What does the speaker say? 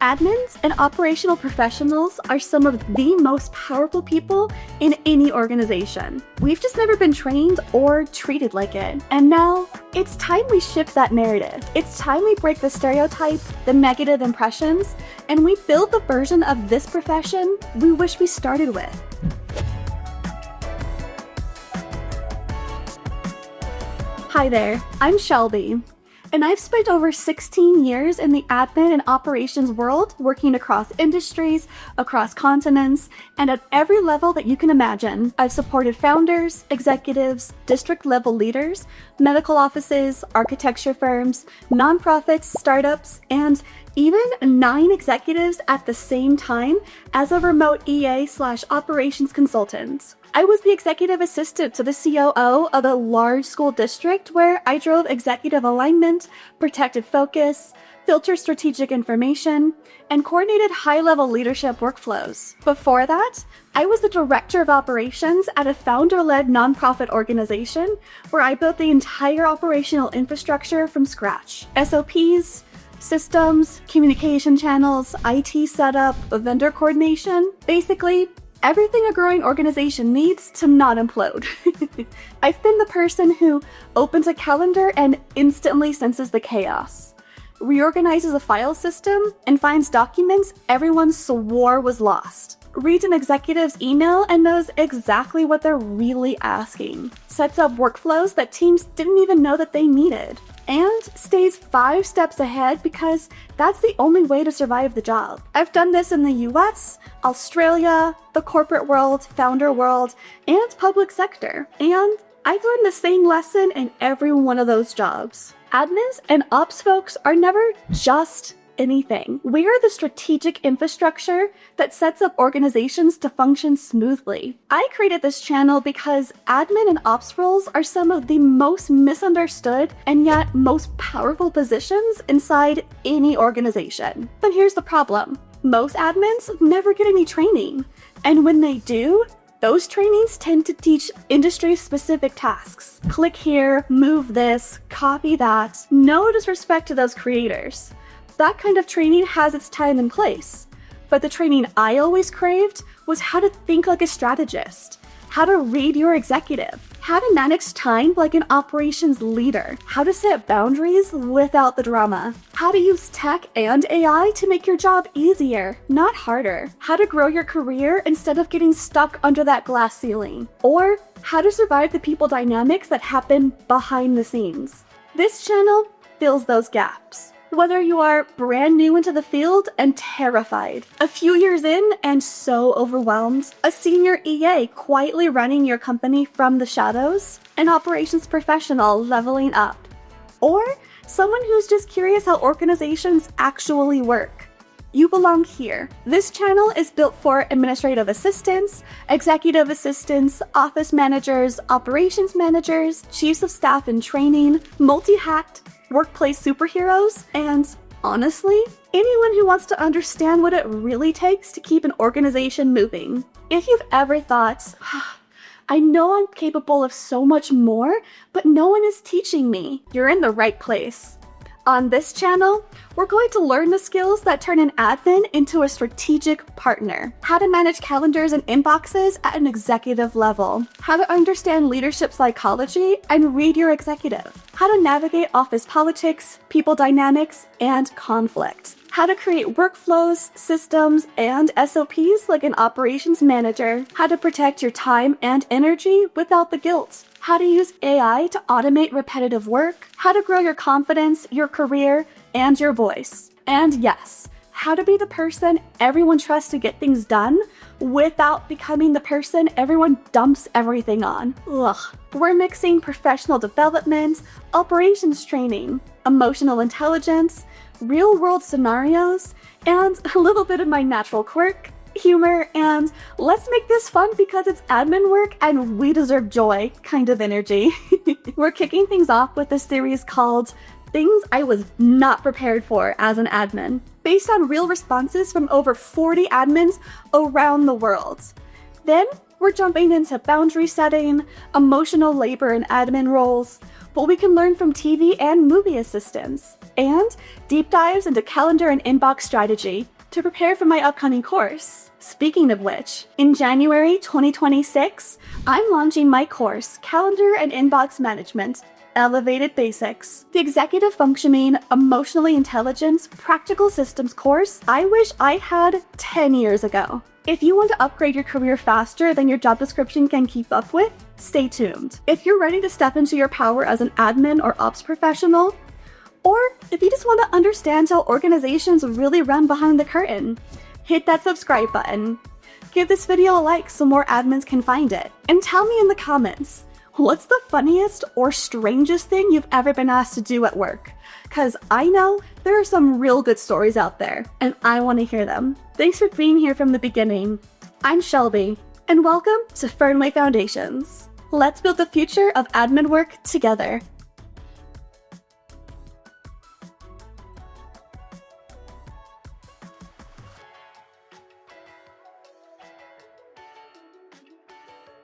Admins and operational professionals are some of the most powerful people in any organization. We've just never been trained or treated like it. And now, it's time we shift that narrative. It's time we break the stereotype, the negative impressions, and we build the version of this profession we wish we started with. Hi there, I'm Shelby. And I've spent over 16 years in the admin and operations world, working across industries, across continents, and at every level that you can imagine. I've supported founders, executives, district-level leaders, medical offices, architecture firms, nonprofits, startups, and even 9 executives at the same time as a remote EA/operations consultant. I was the executive assistant to the COO of a large school district where I drove executive alignment, protected focus, filtered strategic information, and coordinated high-level leadership workflows. Before that, I was the director of operations at a founder-led nonprofit organization where I built the entire operational infrastructure from scratch. SOPs, systems, communication channels, IT setup, vendor coordination, basically everything a growing organization needs to not implode. I've been the person who opens a calendar and instantly senses the chaos, reorganizes a file system, and finds documents everyone swore was lost, reads an executive's email and knows exactly what they're really asking, sets up workflows that teams didn't even know that they needed, and stays 5 steps ahead because that's the only way to survive the job. I've done this in the US, Australia, the corporate world, founder world, and public sector. And I've learned the same lesson in every one of those jobs. Admins and ops folks are never just anything. We are the strategic infrastructure that sets up organizations to function smoothly. I created this channel because admin and ops roles are some of the most misunderstood and yet most powerful positions inside any organization. But here's the problem. Most admins never get any training. And when they do, those trainings tend to teach industry-specific tasks. Click here, move this, copy that. No disrespect to those creators. That kind of training has its time and place. But the training I always craved was how to think like a strategist, how to read your executive, how to manage time like an operations leader, how to set boundaries without the drama, how to use tech and AI to make your job easier, not harder, how to grow your career instead of getting stuck under that glass ceiling, or how to survive the people dynamics that happen behind the scenes. This channel fills those gaps. Whether you are brand new into the field and terrified, a few years in and so overwhelmed, a senior EA quietly running your company from the shadows, an operations professional leveling up, or someone who's just curious how organizations actually work, you belong here. This channel is built for administrative assistants, executive assistants, office managers, operations managers, chiefs of staff in training, multi-hacked, workplace superheroes, and honestly, anyone who wants to understand what it really takes to keep an organization moving. If you've ever thought, I know I'm capable of so much more, but no one is teaching me, you're in the right place. On this channel, we're going to learn the skills that turn an admin into a strategic partner, how to manage calendars and inboxes at an executive level, how to understand leadership psychology and read your executive, how to navigate office politics, people dynamics, and conflict, how to create workflows, systems, and SOPs like an operations manager, how to protect your time and energy without the guilt, how to use AI to automate repetitive work, how to grow your confidence, your career, and your voice. And yes, how to be the person everyone trusts to get things done without becoming the person everyone dumps everything on. Ugh. We're mixing professional development, operations training, emotional intelligence, real-world scenarios, and a little bit of my natural quirk, humor, and let's make this fun because it's admin work and we deserve joy kind of energy. We're kicking things off with a series called Things I Was Not Prepared For as an Admin, based on real responses from over 40 admins around the world. Then we're jumping into boundary setting, emotional labor and admin roles, what we can learn from TV and movie assistants, and deep dives into calendar and inbox strategy to prepare for my upcoming course. Speaking of which, in January 2026, I'm launching my course, Calendar and Inbox Management, Elevated Basics, the Executive Functioning, Emotionally Intelligence, Practical Systems course I wish I had 10 years ago. If you want to upgrade your career faster than your job description can keep up with, stay tuned. If you're ready to step into your power as an admin or ops professional, or if you just want to understand how organizations really run behind the curtain, hit that subscribe button. Give this video a like so more admins can find it. And tell me in the comments, what's the funniest or strangest thing you've ever been asked to do at work? Because I know there are some real good stories out there, and I want to hear them. Thanks for being here from the beginning. I'm Shelby, and welcome to FERNWEH Foundations. Let's build the future of admin work together.